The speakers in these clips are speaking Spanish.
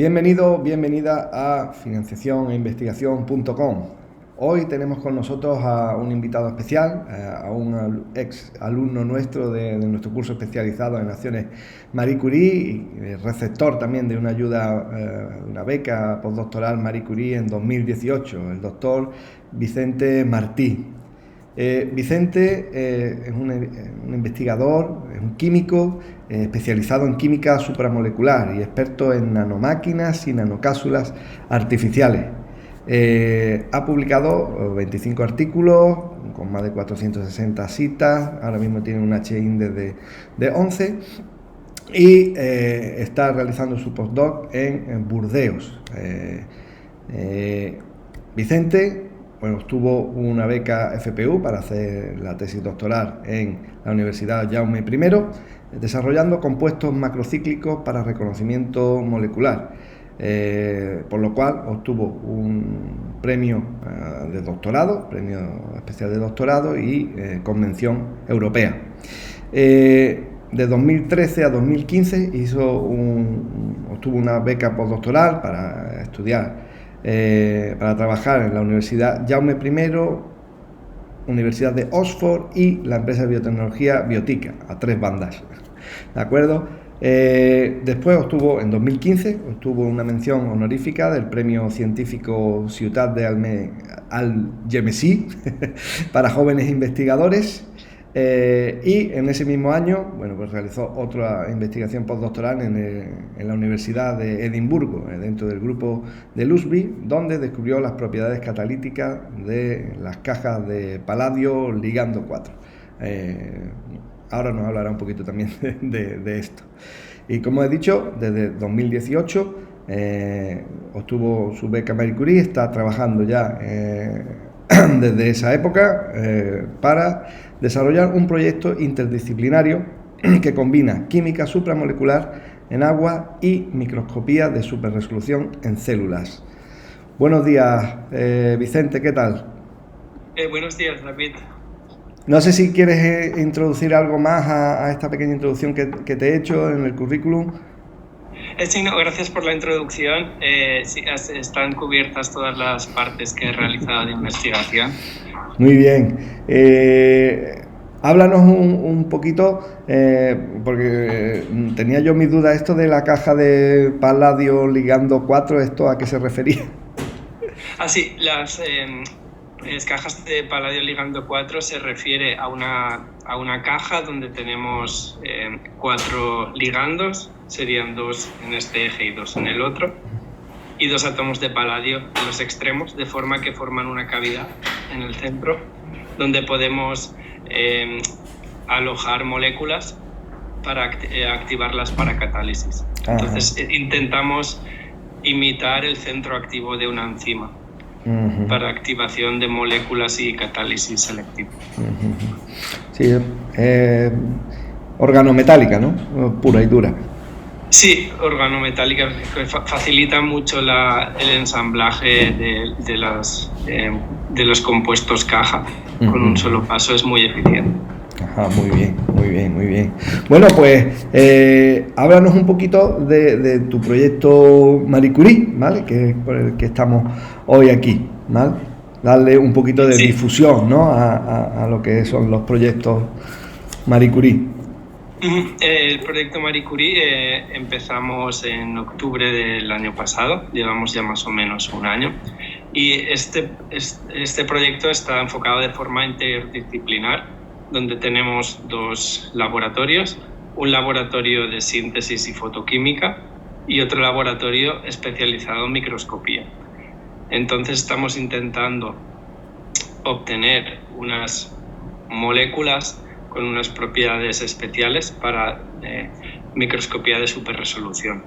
Bienvenido, bienvenida a financiacioneinvestigación.com. Hoy tenemos con nosotros a un invitado especial, a un ex alumno nuestro de nuestro curso especializado en acciones Marie Curie y receptor también de una ayuda, una beca postdoctoral Marie Curie en 2018, el doctor Vicente Martí. Vicente es un investigador, es un químico especializado en química supramolecular y experto en nanomáquinas y nanocápsulas artificiales. Ha publicado 25 artículos con más de 460 citas, ahora mismo tiene un H-Index de 11 y está realizando su postdoc en Burdeos. Vicente obtuvo una beca FPU para hacer la tesis doctoral en la Universidad Jaume I, desarrollando compuestos macrocíclicos para reconocimiento molecular, por lo cual obtuvo un premio de doctorado, premio especial de doctorado y convención europea. De 2013 a 2015 obtuvo una beca postdoctoral para estudiar, para trabajar en la Universidad Jaume I, Universidad de Oxford y la empresa de biotecnología Biotica, a 3 bandas. ¿De acuerdo? Después en 2015 obtuvo una mención honorífica del premio científico Ciutat de Algemesí para jóvenes investigadores. Y en ese mismo año realizó otra investigación postdoctoral en la Universidad de Edimburgo, dentro del grupo de Lusby, donde descubrió las propiedades catalíticas de las cajas de paladio ligando 4. Ahora nos hablará un poquito también de esto. Y como he dicho, desde 2018 obtuvo su beca Marie Curie, está trabajando ya desde esa época para desarrollar un proyecto interdisciplinario que combina química supramolecular en agua y microscopía de superresolución en células. Buenos días, Vicente, ¿qué tal? Buenos días, David. No sé si quieres introducir algo más a esta pequeña introducción que te he hecho en el currículum. Sí, no, gracias por la introducción. Sí, están cubiertas todas las partes que he realizado de investigación. Muy bien. Háblanos un poquito, porque tenía yo mis dudas, esto de la caja de paladio ligando 4, ¿esto a qué se refería? Sí, las cajas de paladio ligando 4 se refiere a una caja donde tenemos 4 ligandos, serían 2 en este eje y 2 en el otro, y 2 átomos de paladio en los extremos, de forma que forman una cavidad en el centro, donde podemos alojar moléculas para activarlas para catálisis. Entonces intentamos imitar el centro activo de una enzima para activación de moléculas y catálisis selectiva. Sí, organometálica, ¿no? Pura y dura. Sí, organometálica, que facilita mucho el ensamblaje de los compuestos caja. Con un solo paso es muy eficiente. Ajá, muy bien. Bueno, pues háblanos un poquito de tu proyecto Marie Curie, ¿vale? Que es por el que estamos hoy aquí, ¿vale? Darle un poquito de difusión, ¿no? a lo que son los proyectos Marie Curie. El proyecto Marie Curie empezamos en octubre del año pasado, llevamos ya más o menos un año, y este proyecto está enfocado de forma interdisciplinar, donde tenemos 2 laboratorios, un laboratorio de síntesis y fotoquímica y otro laboratorio especializado en microscopía. Entonces estamos intentando obtener unas moléculas con unas propiedades especiales para microscopía de superresolución.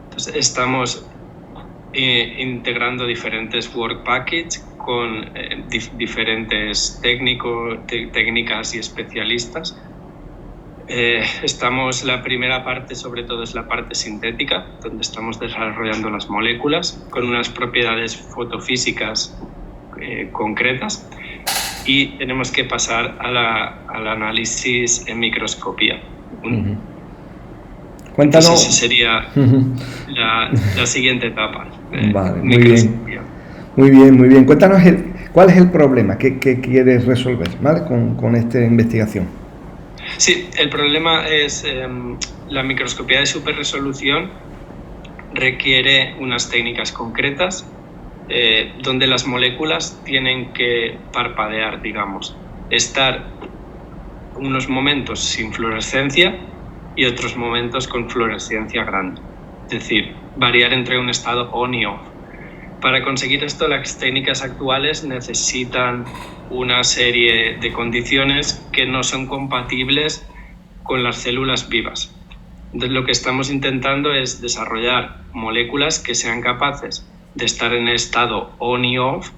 Entonces estamos integrando diferentes work packages con diferentes técnicas y especialistas. La primera parte sobre todo es la parte sintética, donde estamos desarrollando las moléculas con unas propiedades fotofísicas concretas, y tenemos que pasar al análisis en microscopía. Cuéntanos. Entonces esa sería la siguiente etapa. Vale, muy bien. Muy bien, muy bien. Cuéntanos cuál es el problema que quieres resolver, ¿vale? Con esta investigación. Sí, el problema es la microscopía de superresolución requiere unas técnicas concretas donde las moléculas tienen que parpadear, digamos, estar unos momentos sin fluorescencia y otros momentos con fluorescencia grande. Es decir, variar entre un estado on y off. Para conseguir esto, las técnicas actuales necesitan una serie de condiciones que no son compatibles con las células vivas. Entonces, lo que estamos intentando es desarrollar moléculas que sean capaces de estar en estado on y off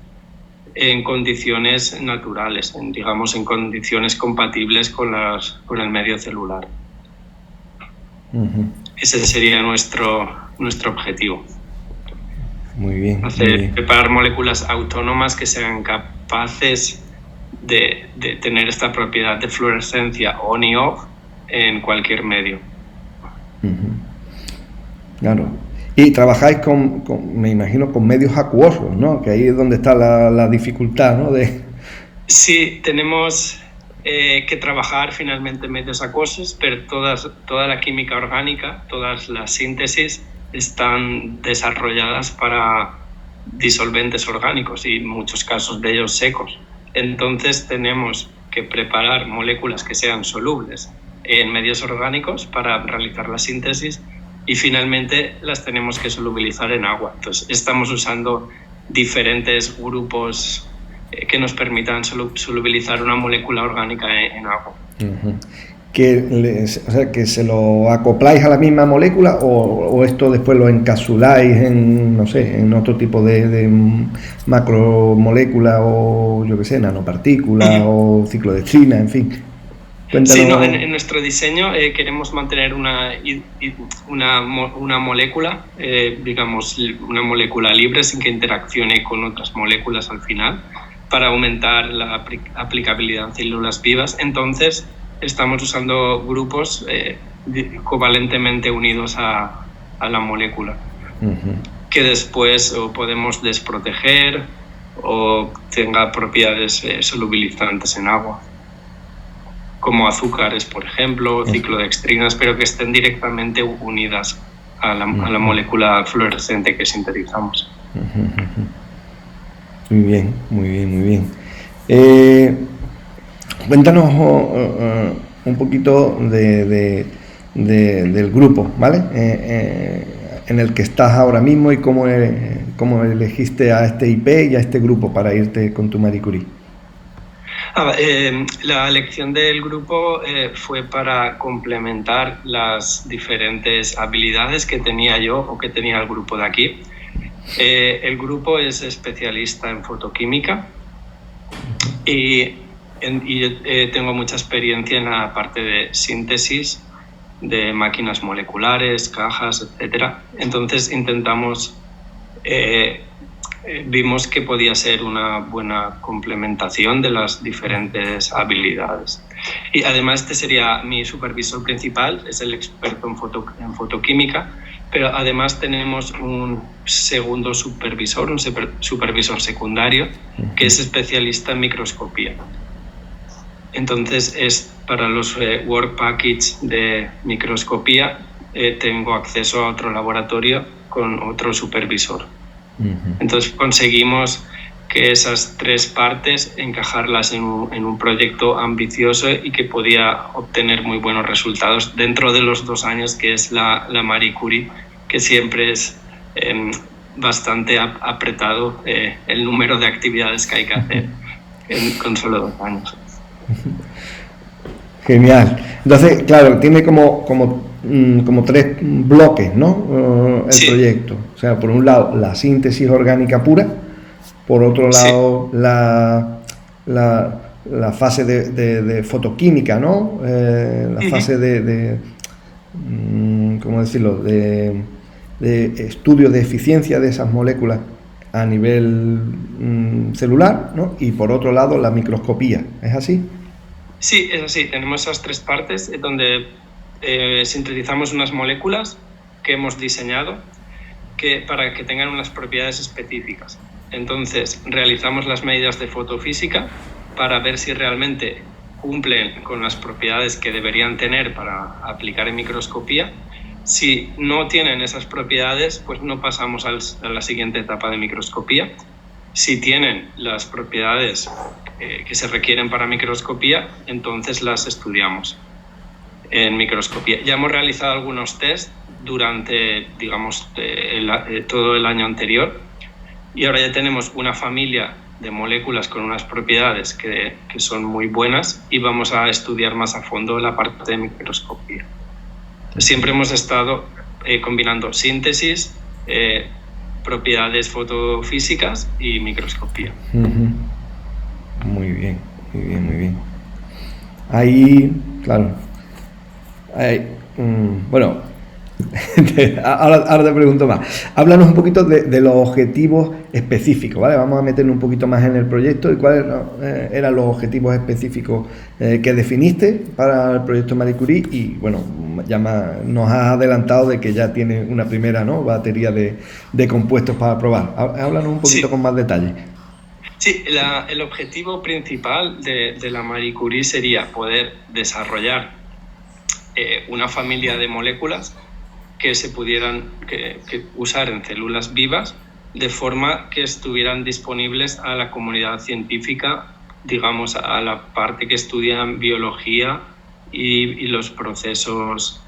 en condiciones naturales, digamos, en condiciones compatibles con el medio celular. Ese sería nuestro objetivo. Muy bien. Preparar moléculas autónomas que sean capaces de tener esta propiedad de fluorescencia on y off en cualquier medio. Claro. Y trabajáis me imagino, con medios acuosos, ¿no? Que ahí es donde está la dificultad, ¿no? Sí, tenemos que trabajar finalmente en medios acuosos, pero toda la química orgánica, todas las síntesis están desarrolladas para disolventes orgánicos y en muchos casos de ellos secos. Entonces tenemos que preparar moléculas que sean solubles en medios orgánicos para realizar la síntesis y finalmente las tenemos que solubilizar en agua. Entonces estamos usando diferentes grupos que nos permitan solubilizar una molécula orgánica en agua. O sea, que se lo acopláis a la misma molécula o esto después lo encapsuláis en, no sé, en otro tipo de macromolécula o yo qué sé, nanopartícula o ciclodextrina, en fin. Cuéntanos. Sí, no, en nuestro diseño queremos mantener una molécula, digamos, una molécula libre sin que interaccione con otras moléculas al final para aumentar la aplicabilidad en células vivas. Entonces, estamos usando grupos covalentemente unidos a la molécula, que después o podemos desproteger o tenga propiedades solubilizantes en agua, como azúcares, por ejemplo, ciclodextrinas, pero que estén directamente unidas a la molécula fluorescente que sintetizamos. Muy bien, muy bien, muy bien. Cuéntanos un poquito del grupo, ¿vale? En el que estás ahora mismo y cómo elegiste a este IP y a este grupo para irte con tu Marie Curie. La elección del grupo fue para complementar las diferentes habilidades que tenía yo o que tenía el grupo de aquí. El grupo es especialista en fotoquímica y tengo mucha experiencia en la parte de síntesis de máquinas moleculares, cajas, etc. Entonces vimos que podía ser una buena complementación de las diferentes habilidades. Y además este sería mi supervisor principal, es el experto en fotoquímica, pero además tenemos un segundo supervisor, un supervisor secundario, que es especialista en microscopía. Entonces, para los work package de microscopía, tengo acceso a otro laboratorio con otro supervisor. Entonces, conseguimos que esas tres partes encajarlas en un proyecto ambicioso y que podía obtener muy buenos resultados dentro de los 2 años que es la Marie Curie, que siempre es bastante apretado el número de actividades que hay que hacer con solo 2 años. Genial. Entonces, claro, tiene como 3 bloques, ¿no? El proyecto. O sea, por un lado, la síntesis orgánica pura, por otro lado, la fase de fotoquímica, ¿no? La fase ¿cómo decirlo? De estudio de eficiencia de esas moléculas a nivel celular, ¿no? Y por otro lado, la microscopía. ¿Es así? Sí, es así. Tenemos esas 3 partes donde sintetizamos unas moléculas que hemos diseñado para que tengan unas propiedades específicas. Entonces, realizamos las medidas de fotofísica para ver si realmente cumplen con las propiedades que deberían tener para aplicar en microscopía. Si no tienen esas propiedades, pues no pasamos a la siguiente etapa de microscopía. Si tienen las propiedades que se requieren para microscopía, entonces las estudiamos en microscopía. Ya hemos realizado algunos test durante, digamos, todo el año anterior, y ahora ya tenemos una familia de moléculas con unas propiedades que son muy buenas, y vamos a estudiar más a fondo la parte de microscopía. Siempre hemos estado combinando síntesis, propiedades fotofísicas y microscopía. Muy bien, muy bien, muy bien. Ahí, claro. Bueno, ahora te pregunto más. Háblanos un poquito de los objetivos específicos, ¿vale? Vamos a meternos un poquito más en el proyecto y cuáles eran los objetivos específicos que definiste para el proyecto Marie Curie, y bueno, ya nos has adelantado de que ya tiene una primera, ¿no?, batería de compuestos para probar. Háblanos un poquito con más detalle. Sí, el objetivo principal de la Marie Curie sería poder desarrollar una familia de moléculas que se pudieran usar en células vivas, de forma que estuvieran disponibles a la comunidad científica, digamos, a la parte que estudian biología y los procesos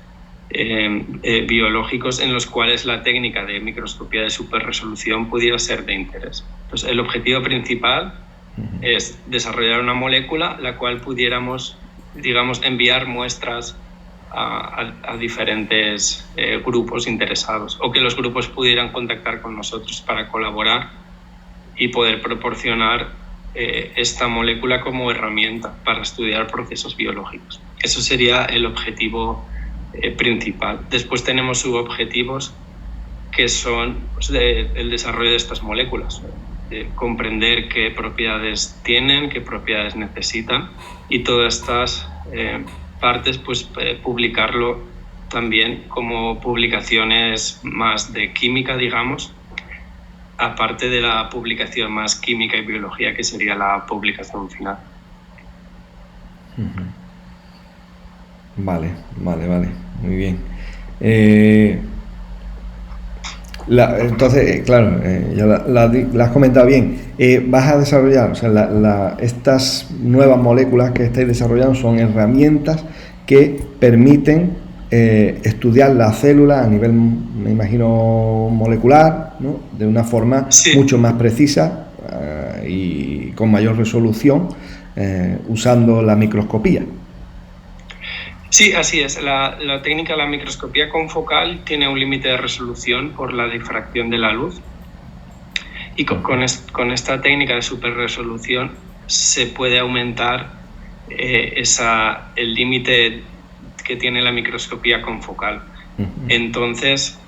biológicos en los cuales la técnica de microscopía de superresolución pudiera ser de interés. Entonces, el objetivo principal es desarrollar una molécula la cual pudiéramos, digamos, enviar muestras a diferentes grupos interesados, o que los grupos pudieran contactar con nosotros para colaborar y poder proporcionar esta molécula como herramienta para estudiar procesos biológicos. Eso sería el objetivo principal. Después tenemos subobjetivos que son, pues, el desarrollo de estas moléculas, comprender qué propiedades tienen, qué propiedades necesitan, y todas estas partes, pues publicarlo también como publicaciones más de química, digamos, aparte de la publicación más química y biología, que sería la publicación final. Vale, muy bien. Entonces, claro, ya la has comentado bien. Vas a desarrollar, o sea, estas nuevas moléculas que estáis desarrollando son herramientas que permiten estudiar la célula a nivel, me imagino, molecular, ¿no?, de una forma mucho más precisa y con mayor resolución, usando la microscopía. Sí, así es. La técnica de la microscopía confocal tiene un límite de resolución por la difracción de la luz, y con esta técnica de superresolución se puede aumentar el límite que tiene la microscopía confocal. Entonces,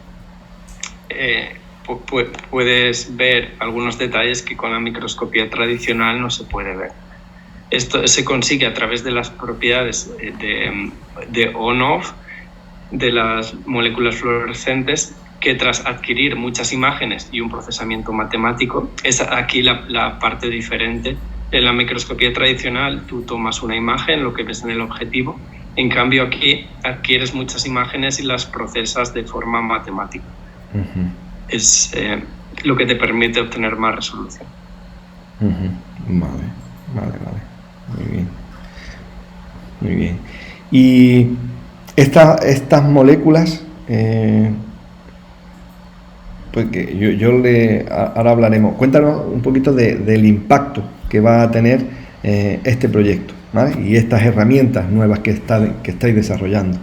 puedes ver algunos detalles que con la microscopía tradicional no se puede ver. Esto se consigue a través de las propiedades de on-off de las moléculas fluorescentes, que tras adquirir muchas imágenes y un procesamiento matemático, es aquí la parte diferente. En la microscopía tradicional tú tomas una imagen, lo que ves en el objetivo. En cambio, aquí adquieres muchas imágenes y las procesas de forma matemática. Es lo que te permite obtener más resolución. Vale. Muy bien. Y estas moléculas, pues que ahora hablaremos. Cuéntanos un poquito del impacto que va a tener este proyecto, ¿vale?, y estas herramientas nuevas que estáis desarrollando.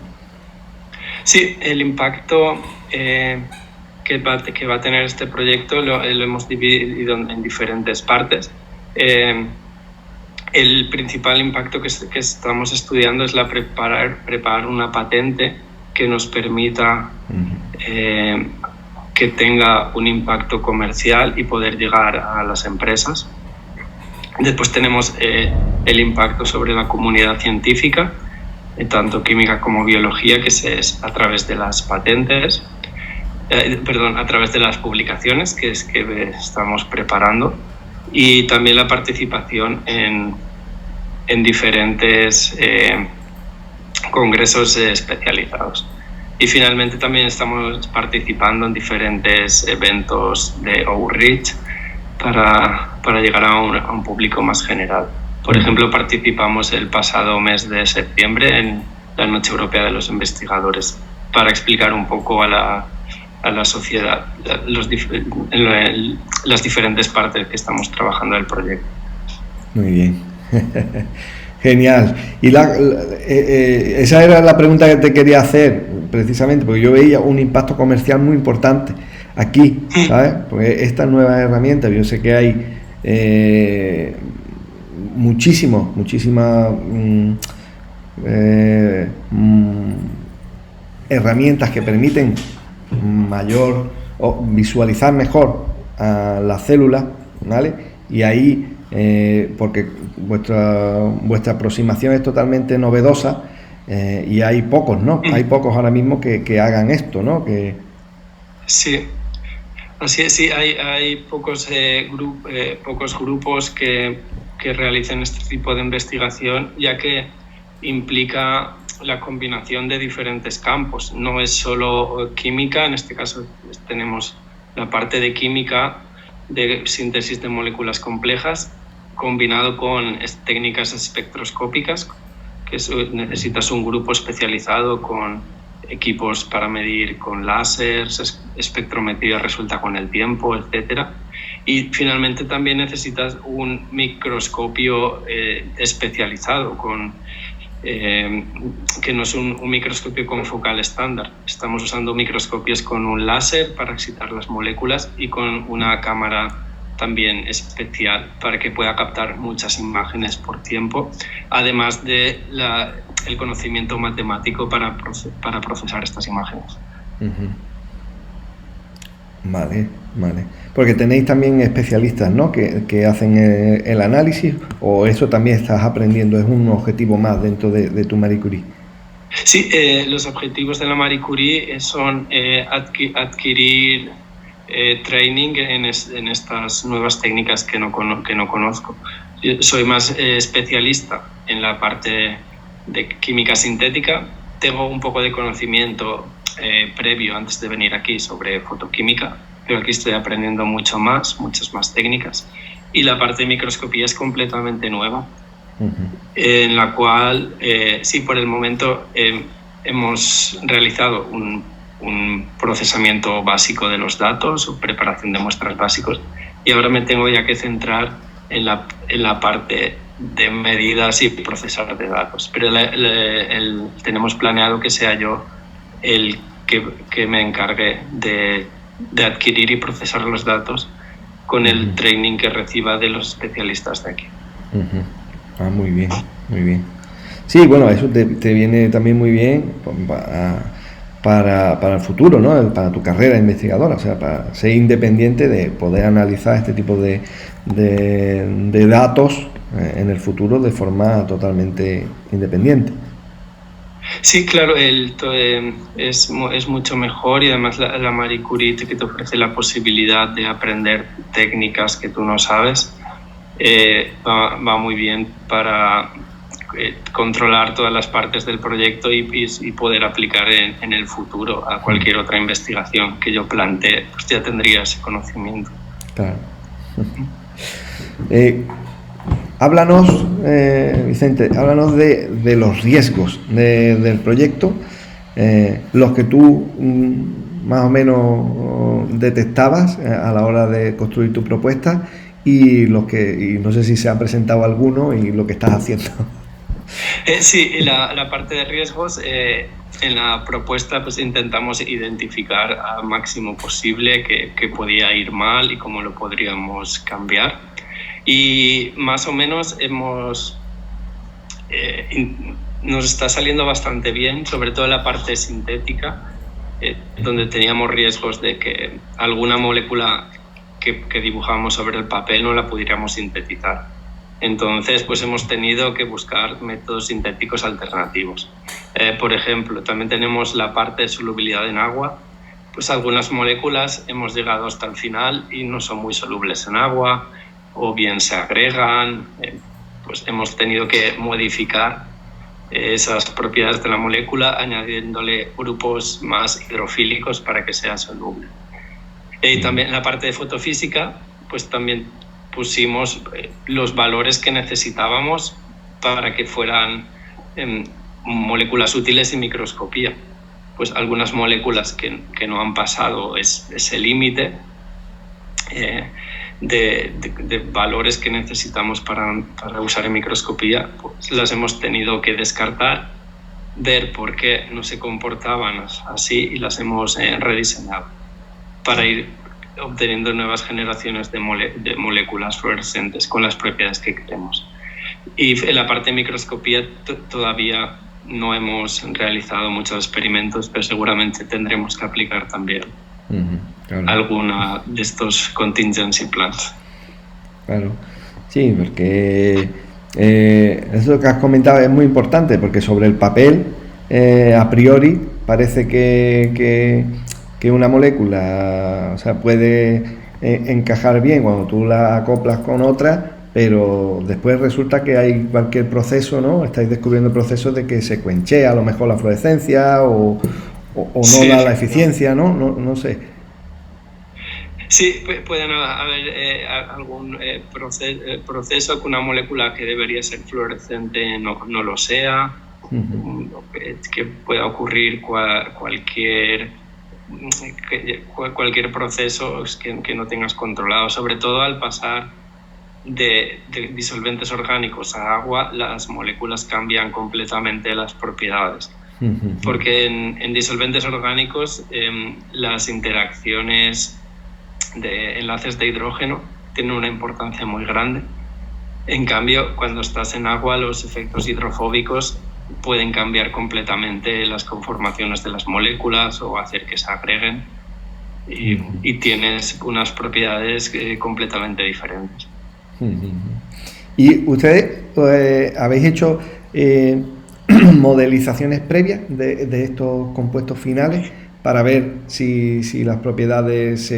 Sí, el impacto que va a tener este proyecto lo hemos dividido en diferentes partes. El principal impacto que estamos estudiando es preparar una patente que nos permita que tenga un impacto comercial y poder llegar a las empresas. Después tenemos el impacto sobre la comunidad científica, tanto química como biología, que es a través de las patentes, a través de las publicaciones que estamos preparando, y también la participación en diferentes congresos especializados. Y finalmente también estamos participando en diferentes eventos de Outreach para llegar a un público más general. Por ejemplo, participamos el pasado mes de septiembre en la Noche Europea de los Investigadores para explicar un poco a la sociedad las diferentes partes que estamos trabajando del proyecto. Muy bien. Genial. Y esa era la pregunta que te quería hacer, precisamente, porque yo veía un impacto comercial muy importante aquí, ¿sabes? Porque estas nuevas herramientas, yo sé que hay muchísimas herramientas que permiten visualizar mejor a las células, ¿vale? Y ahí, porque vuestra aproximación es totalmente novedosa, y hay pocos, ¿no? Hay pocos ahora mismo que hagan esto, ¿no? Sí, así es, sí, hay pocos grupos que realicen este tipo de investigación, ya que implica la combinación de diferentes campos. No es solo química, en este caso tenemos la parte de química de síntesis de moléculas complejas combinado con técnicas espectroscópicas, que necesitas un grupo especializado con equipos para medir con láseres, espectrometría resulta con el tiempo, etc. Y finalmente también necesitas un microscopio especializado que no es un microscopio con focal estándar. Estamos usando microscopios con un láser para excitar las moléculas y con una cámara también especial para que pueda captar muchas imágenes por tiempo, además de el conocimiento matemático para procesar estas imágenes. Uh-huh. Vale. Porque tenéis también especialistas, ¿no? que hacen el análisis, o eso también estás aprendiendo, es un objetivo más dentro de tu Marie Curie. Sí, los objetivos de la Marie Curie son adquirir training en estas nuevas técnicas que no conozco. Yo soy más especialista en la parte de química sintética. Tengo un poco de conocimiento previo antes de venir aquí sobre fotoquímica, pero aquí estoy aprendiendo muchas más técnicas, y la parte de microscopía es completamente nueva. Uh-huh. En la cual sí, por el momento hemos realizado un procesamiento básico de los datos o preparación de muestras básicos, y ahora me tengo ya que centrar en la parte de medidas y procesar de datos, pero tenemos planeado que sea yo el que me encargue de adquirir y procesar los datos con el training que reciba de los especialistas de aquí. Uh-huh. Muy bien. Sí, bueno, eso te viene también muy bien para el futuro, ¿no? Para tu carrera investigadora, o sea, para ser independiente, de poder analizar este tipo de datos en el futuro de forma totalmente independiente. Sí, claro, es mucho mejor, y además la Marie Curie que te ofrece la posibilidad de aprender técnicas que tú no sabes, va muy bien para controlar todas las partes del proyecto y poder aplicar en el futuro a cualquier otra investigación que yo plantee, pues ya tendría ese conocimiento. Claro. Háblanos, Vicente, háblanos de los riesgos del proyecto, los que tú más o menos detectabas a la hora de construir tu propuesta, y no sé si se ha presentado alguno, y lo que estás haciendo. Sí, la parte de riesgos, en la propuesta pues intentamos identificar al máximo posible qué podía ir mal y cómo lo podríamos cambiar. Y más o menos nos está saliendo bastante bien, sobre todo en la parte sintética, donde teníamos riesgos de que alguna molécula que dibujamos sobre el papel no la pudiéramos sintetizar. Entonces, pues hemos tenido que buscar métodos sintéticos alternativos. Por ejemplo, también tenemos la parte de solubilidad en agua. Pues algunas moléculas hemos llegado hasta el final y no son muy solubles en agua, o bien se agregan, pues hemos tenido que modificar esas propiedades de la molécula añadiéndole grupos más hidrofílicos para que sea soluble. Y también en la parte de fotofísica, pues también pusimos los valores que necesitábamos para que fueran moléculas útiles en microscopía. Pues algunas moléculas que no han pasado ese límite de valores que necesitamos para usar en microscopía, pues las hemos tenido que descartar, ver por qué no se comportaban así y las hemos rediseñado para ir obteniendo nuevas generaciones de moléculas fluorescentes con las propiedades que queremos. Y en la parte de microscopía todavía no hemos realizado muchos experimentos, pero seguramente tendremos que aplicar también claro, alguna de estos contingency plans. Claro, sí, porque eso que has comentado es muy importante, porque sobre el papel, a priori, parece que una molécula, o sea, puede encajar bien cuando tú la acoplas con otra, pero después resulta que hay cualquier proceso, ¿no? Estáis descubriendo procesos de que se cuenchea a lo mejor la fluorescencia o no sí, da la eficiencia, ¿no? No sé. Sí, pueden haber algún proceso que una molécula que debería ser fluorescente no lo sea, que pueda ocurrir cualquier proceso que no tengas controlado, sobre todo al pasar de disolventes orgánicos a agua, las moléculas cambian completamente las propiedades. Porque en disolventes orgánicos las interacciones de enlaces de hidrógeno tienen una importancia muy grande. En cambio, cuando estás en agua, los efectos hidrofóbicos pueden cambiar completamente las conformaciones de las moléculas o hacer que se agreguen y tienes unas propiedades completamente diferentes. ¿Y ustedes habéis hecho modelizaciones previas de estos compuestos finales para ver si las propiedades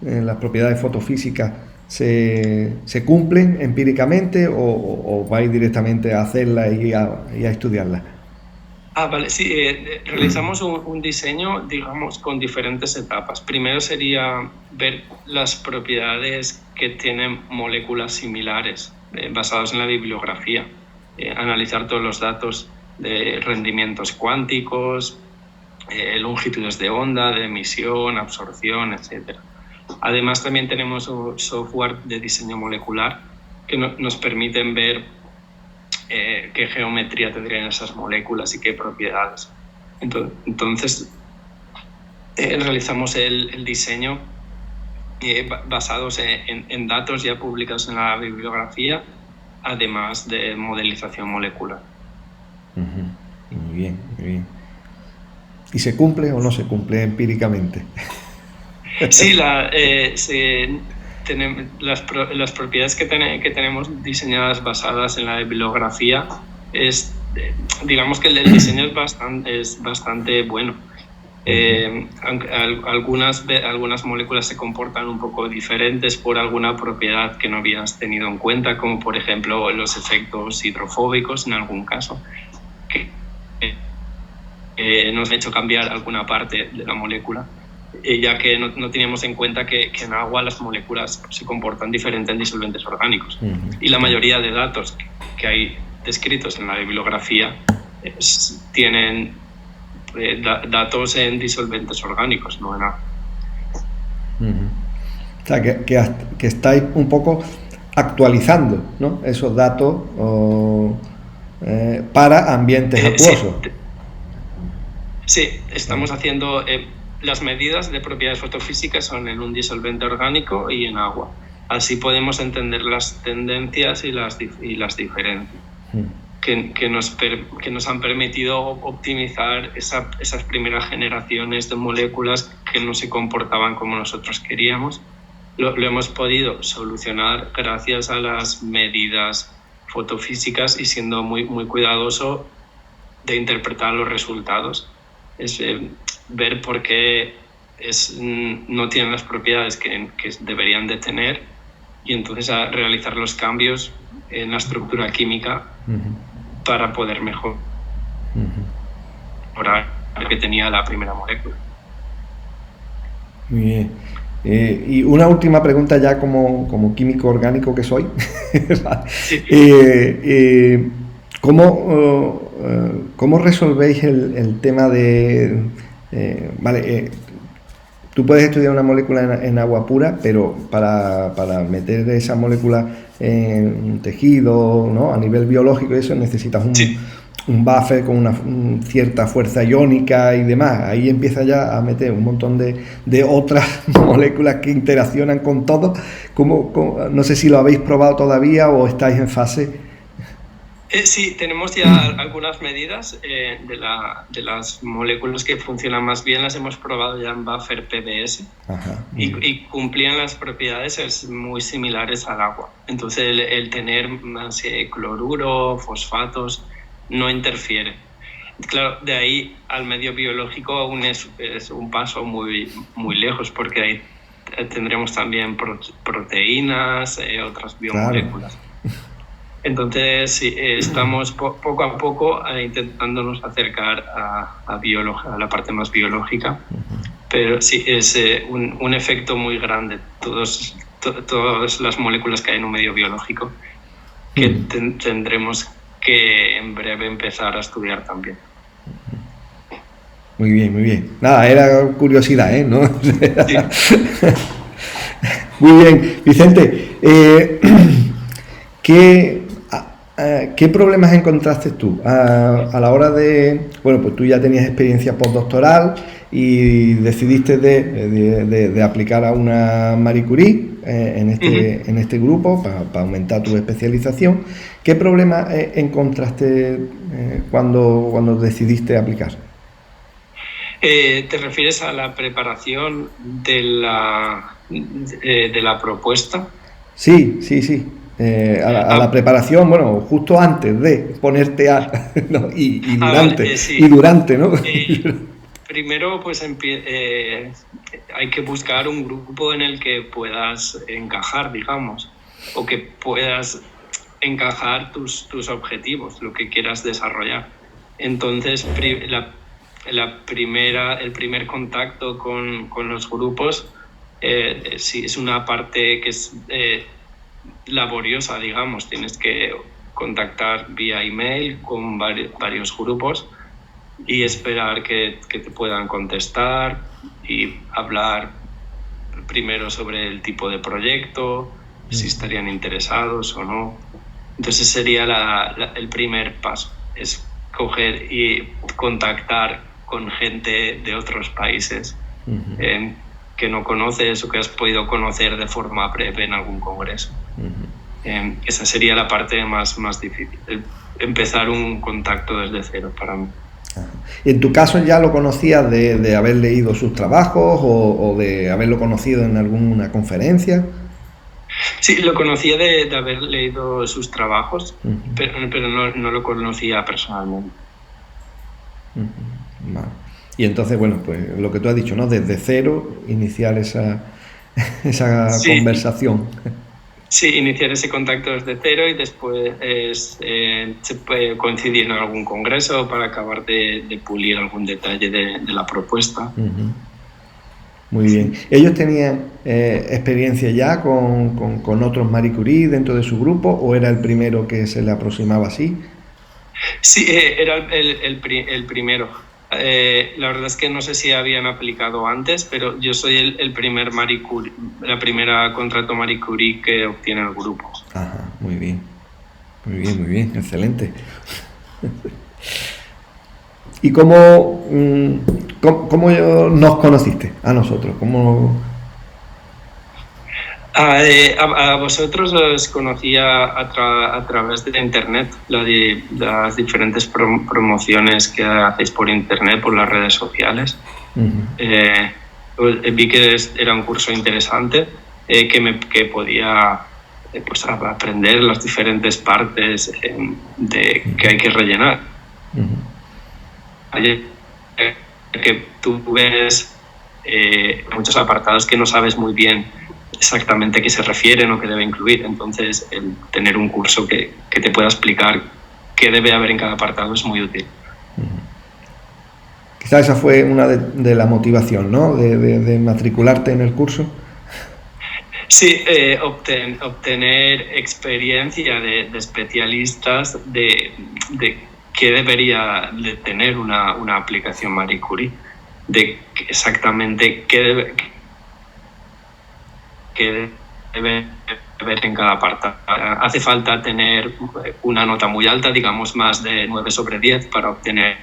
las propiedades fotofísicas se cumplen empíricamente o vais directamente a hacerlas y a estudiarlas? Vale, sí, realizamos un diseño, digamos, con diferentes etapas. Primero sería ver las propiedades que tienen moléculas similares basadas en la bibliografía, analizar todos los datos de rendimientos cuánticos, longitudes de onda, de emisión, absorción, etc. Además, también tenemos un software de diseño molecular que nos permiten ver qué geometría tendrían esas moléculas y qué propiedades. Entonces realizamos el diseño basados en datos ya publicados en la bibliografía, además de modelización molecular. Muy bien, muy bien. ¿Y se cumple o no se cumple empíricamente? Sí, las propiedades que tenemos diseñadas basadas en la bibliografía digamos que el diseño es bastante bueno. Aunque algunas moléculas se comportan un poco diferentes por alguna propiedad que no habías tenido en cuenta, como por ejemplo los efectos hidrofóbicos en algún caso, que nos han hecho cambiar alguna parte de la molécula, ya que no teníamos en cuenta que en agua las moléculas se comportan diferente en disolventes orgánicos. Y la mayoría de datos que hay descritos en la bibliografía tienen datos en disolventes orgánicos, no en agua. O sea, que estáis un poco actualizando, ¿no?, esos datos para ambientes acuosos. Sí, estamos haciendo... las medidas de propiedades fotofísicas son en un disolvente orgánico y en agua. Así podemos entender las tendencias y las diferencias que nos han permitido optimizar esas primeras generaciones de moléculas que no se comportaban como nosotros queríamos. Lo hemos podido solucionar gracias a las medidas fotofísicas y siendo muy, muy cuidadoso de interpretar los resultados, es ver por qué no tienen las propiedades que deberían de tener, y entonces a realizar los cambios en la estructura química para poder mejorar lo que tenía la primera molécula. Muy bien. Y una última pregunta ya como químico orgánico que soy. Sí. ¿Cómo resolvéis el tema de... tú puedes estudiar una molécula en agua pura, pero para meter esa molécula en un tejido, ¿no? A nivel biológico, eso necesitas un buffer con una cierta fuerza iónica y demás. Ahí empieza ya a meter un montón de otras moléculas que interaccionan con todo. No sé si lo habéis probado todavía o estáis en fase. Sí, tenemos ya algunas medidas de las moléculas que funcionan más bien, las hemos probado ya en buffer PBS. Ajá, y cumplían las propiedades muy similares al agua. Entonces el tener más cloruro, fosfatos, no interfiere. Claro, de ahí al medio biológico aún es un paso muy, muy lejos, porque ahí tendremos también proteínas, otras biomoléculas. Claro. Entonces, sí, estamos poco a poco intentándonos acercar a la parte más biológica, pero sí, es un efecto muy grande, todas las moléculas que hay en un medio biológico, que tendremos que en breve empezar a estudiar también. Muy bien, muy bien. Nada, era curiosidad, ¿no? Sí. Muy bien, Vicente. ¿Qué problemas encontraste tú a la hora de... Bueno, pues tú ya tenías experiencia postdoctoral y decidiste de aplicar a una Marie Curie en este grupo para aumentar tu especialización. ¿Qué problemas encontraste cuando decidiste aplicar? ¿Te refieres a la preparación de la propuesta? Sí. A la preparación, bueno, justo antes de ponerte ¿no? y durante, vale, sí. Y durante, ¿no? Primero, pues hay que buscar un grupo en el que puedas encajar, digamos, o que puedas encajar tus objetivos, lo que quieras desarrollar. Entonces, el primer contacto con los grupos sí es una parte que es laboriosa, digamos. Tienes que contactar vía email con varios grupos y esperar que te puedan contestar y hablar primero sobre el tipo de proyecto, si estarían interesados o no. Entonces sería el primer paso, es coger y contactar con gente de otros países que no conoces o que has podido conocer de forma breve en algún congreso. Esa sería la parte más difícil, empezar un contacto desde cero para mí. ¿Y en tu caso ya lo conocías de haber leído sus trabajos o de haberlo conocido en alguna conferencia? Sí, lo conocía de haber leído sus trabajos, pero no lo conocía personalmente. Vale. Y entonces, bueno, pues lo que tú has dicho, ¿no? Desde cero iniciar esa conversación. Sí, iniciar ese contacto desde cero y después se puede coincidir en algún congreso para acabar de pulir algún detalle de la propuesta. Muy bien. ¿Ellos tenían experiencia ya con otros Marie Curie dentro de su grupo o era el primero que se le aproximaba así? Sí, era el primero. La verdad es que no sé si habían aplicado antes, pero yo soy el primer Marie Curie, la primera contrato Marie Curie que obtiene el grupo. Ajá, muy bien, excelente. ¿Y cómo nos conociste a nosotros? A vosotros os conocía a través de internet, las diferentes promociones que hacéis por internet, por las redes sociales. Vi que era un curso interesante, que podía pues, aprender las diferentes partes que hay que rellenar. que tú ves muchos apartados que no sabes muy bien exactamente a qué se refieren o qué debe incluir. Entonces, el tener un curso que te pueda explicar qué debe haber en cada apartado es muy útil. Quizás esa fue una de la motivación, ¿no? De matricularte en el curso. Sí, obtener experiencia de especialistas de qué debería de tener una aplicación Marie Curie, de exactamente qué debe ver en cada apartado. Hace falta tener una nota muy alta, digamos más de 9/10 para obtener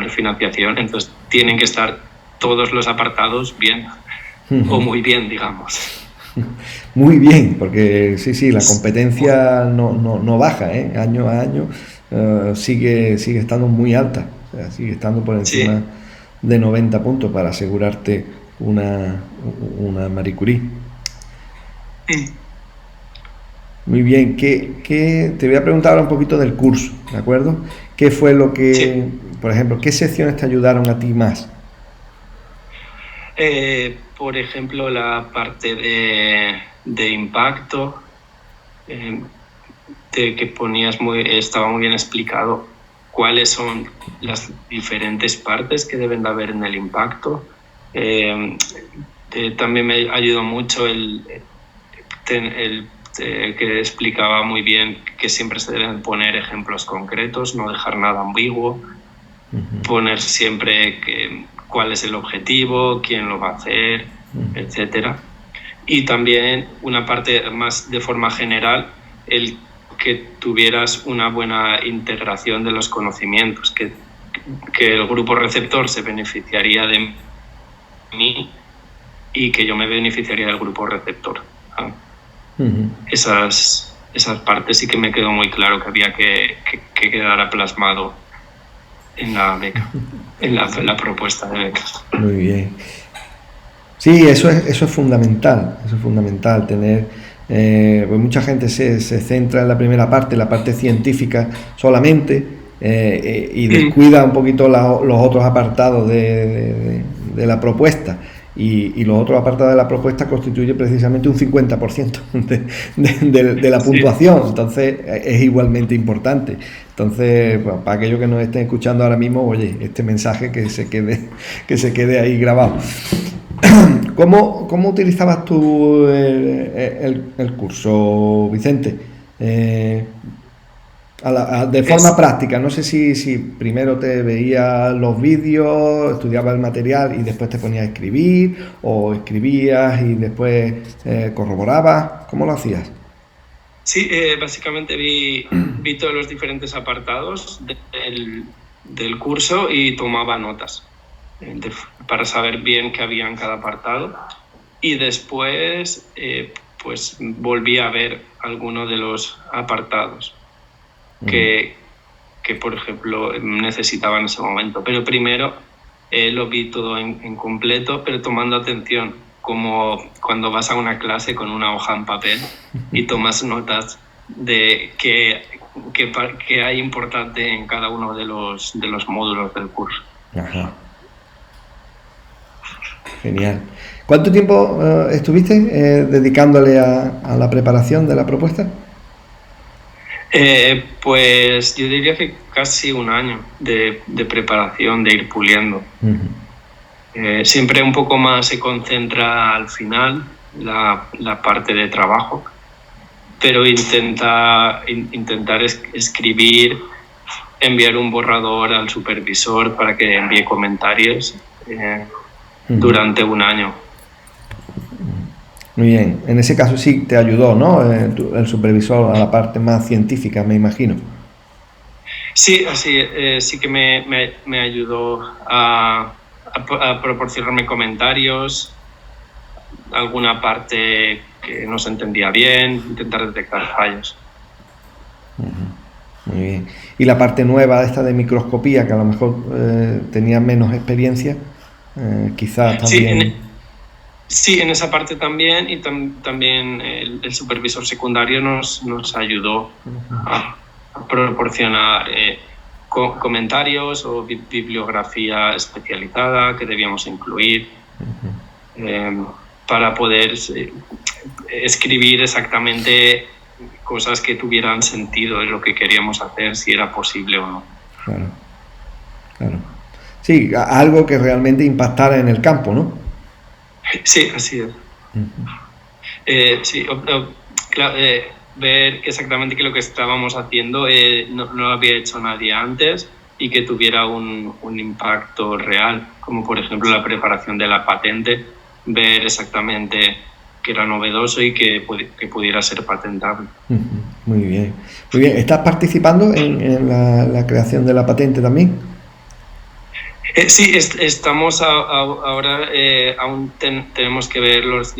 financiación, entonces tienen que estar todos los apartados bien o muy bien, digamos. Muy bien, porque sí, la competencia no baja, ¿eh? Año a año sigue estando muy alta, o sea, sigue estando por encima de 90 puntos para asegurarte una Marie Curie. Muy bien, te voy a preguntar ahora un poquito del curso, ¿de acuerdo? ¿Qué fue lo que, por ejemplo, qué secciones te ayudaron a ti más? Por ejemplo, la parte de impacto, que ponías estaba muy bien explicado cuáles son las diferentes partes que deben de haber en el impacto. También me ayudó mucho que explicaba muy bien que siempre se deben poner ejemplos concretos, no dejar nada ambiguo, poner siempre cuál es el objetivo, quién lo va a hacer, etcétera. Y también una parte más de forma general, el que tuvieras una buena integración de los conocimientos, que el grupo receptor se beneficiaría de mí y que yo me beneficiaría del grupo receptor. Esas partes sí que me quedó muy claro que había que quedara plasmado en la beca, en la propuesta de beca. Muy bien. Sí, eso es fundamental, tener, pues mucha gente se centra en la primera parte, la parte científica solamente, y descuida un poquito los otros apartados de la propuesta. Y los otros apartados de la propuesta constituye precisamente un 50% de la puntuación, entonces es igualmente importante. Entonces, bueno, para aquellos que nos estén escuchando ahora mismo, oye, este mensaje que se quede ahí grabado. ¿Cómo utilizabas tú el curso, Vicente? De forma práctica, no sé si primero te veías los vídeos, estudiabas el material y después te ponías a escribir, o escribías y después corroborabas. ¿Cómo lo hacías? Sí, básicamente vi todos los diferentes apartados del curso y tomaba notas para saber bien qué había en cada apartado, y después pues volví a ver alguno de los apartados que por ejemplo necesitaba en ese momento, pero primero lo vi todo en completo, pero tomando atención, como cuando vas a una clase con una hoja en papel y tomas notas de qué hay importante en cada uno de los módulos del curso. Ajá. Genial. ¿Cuánto tiempo estuviste dedicándole a la preparación de la propuesta? Pues yo diría que casi un año de preparación, de ir puliendo. Siempre un poco más se concentra al final la parte de trabajo, pero intentar escribir, enviar un borrador al supervisor para que envíe comentarios durante un año. Muy bien, en ese caso sí te ayudó, ¿no? El supervisor a la parte más científica, me imagino. Sí, así sí que me ayudó a proporcionarme comentarios, alguna parte que no se entendía bien, intentar detectar fallos. Muy bien. Y la parte nueva esta de microscopía, que a lo mejor tenía menos experiencia, quizás también... Sí, en esa parte también, y también el supervisor secundario nos ayudó a proporcionar comentarios o bibliografía especializada que debíamos incluir para poder escribir exactamente cosas que tuvieran sentido en lo que queríamos hacer, si era posible o no. Claro, claro. Sí, algo que realmente impactara en el campo, ¿no? Sí, así es. Sí, claro, ver exactamente que lo que estábamos haciendo no lo había hecho nadie antes y que tuviera un impacto real, como por ejemplo la preparación de la patente, ver exactamente que era novedoso y que pudiera ser patentable. Muy bien, muy bien. ¿Estás participando en la creación de la patente también? Sí, estamos ahora, aún tenemos que ver los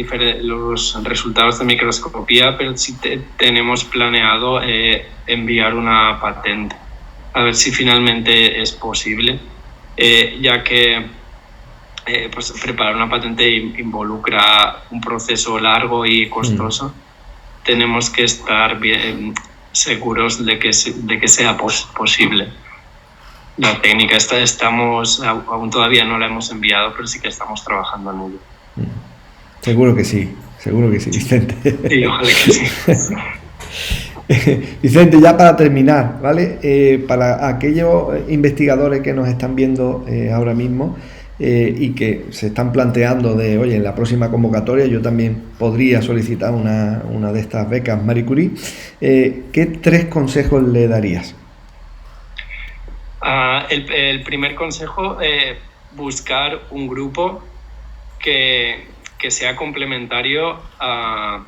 resultados de microscopía, pero sí tenemos planeado enviar una patente, a ver si finalmente es posible, ya que pues preparar una patente involucra un proceso largo y costoso. Tenemos que estar bien seguros de que sea posible. La técnica aún todavía no la hemos enviado, pero sí que estamos trabajando en ello. Seguro que sí, Vicente. Sí, ojalá que sí. Vicente, ya para terminar, ¿vale? Para aquellos investigadores que nos están viendo ahora mismo y que se están planteando de, oye, en la próxima convocatoria yo también podría solicitar una de estas becas Marie Curie, ¿qué 3 consejos le darías? El primer consejo, buscar un grupo que sea complementario a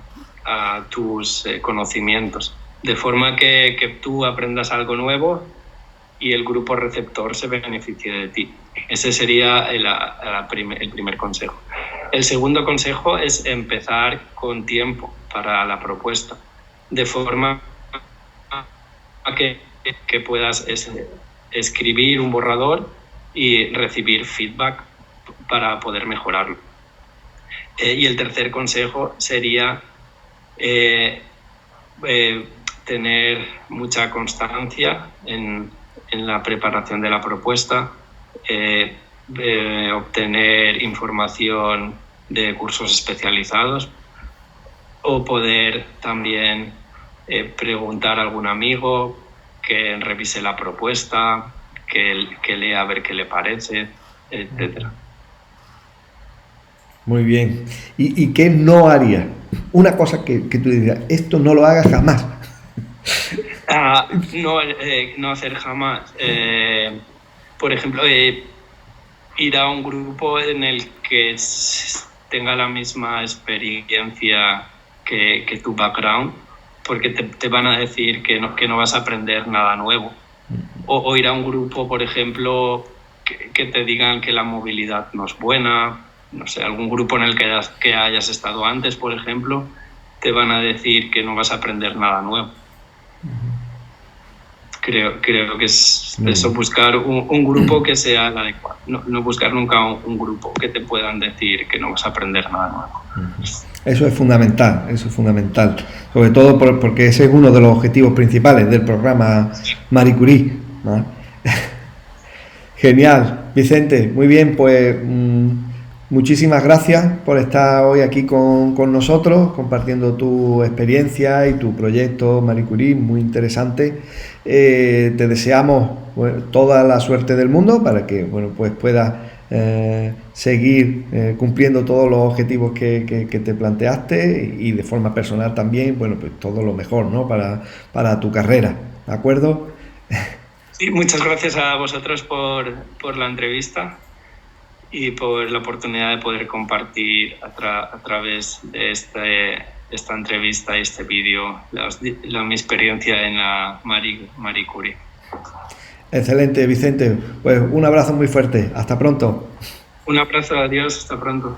tus conocimientos, de forma que tú aprendas algo nuevo y el grupo receptor se beneficie de ti. Ese sería el primer consejo. El segundo consejo es empezar con tiempo para la propuesta, de forma que puedas escribir un borrador y recibir feedback para poder mejorarlo. Y el tercer consejo sería tener mucha constancia en la preparación de la propuesta, obtener información de cursos especializados o poder también preguntar a algún amigo que revise la propuesta, que lea a ver qué le parece, etcétera. Muy bien. ¿Y qué no haría? Una cosa que tú dirías, esto no lo hagas jamás. No hacer jamás. Por ejemplo, ir a un grupo en el que tenga la misma experiencia que tu background, porque te van a decir que no vas a aprender nada nuevo. O ir a un grupo, por ejemplo, que te digan que la movilidad no es buena, no sé, algún grupo en el que hayas estado antes, por ejemplo, te van a decir que no vas a aprender nada nuevo. Creo que es eso, buscar un grupo que sea el adecuado. No buscar nunca un grupo que te puedan decir que no vas a aprender nada nuevo. Eso es fundamental, sobre todo porque ese es uno de los objetivos principales del programa Marie Curie, ¿no? Genial, Vicente, muy bien, pues muchísimas gracias por estar hoy aquí con nosotros, compartiendo tu experiencia y tu proyecto Marie Curie, muy interesante. Te deseamos toda la suerte del mundo para que pues puedas seguir cumpliendo todos los objetivos que te planteaste y de forma personal también, pues todo lo mejor, ¿no? para tu carrera, ¿de acuerdo? Sí, muchas gracias a vosotros por la entrevista y por la oportunidad de poder compartir a través de esta entrevista y este vídeo mi experiencia en la Marie Curie. Excelente, Vicente. Pues un abrazo muy fuerte. Hasta pronto. Un abrazo, adiós, hasta pronto.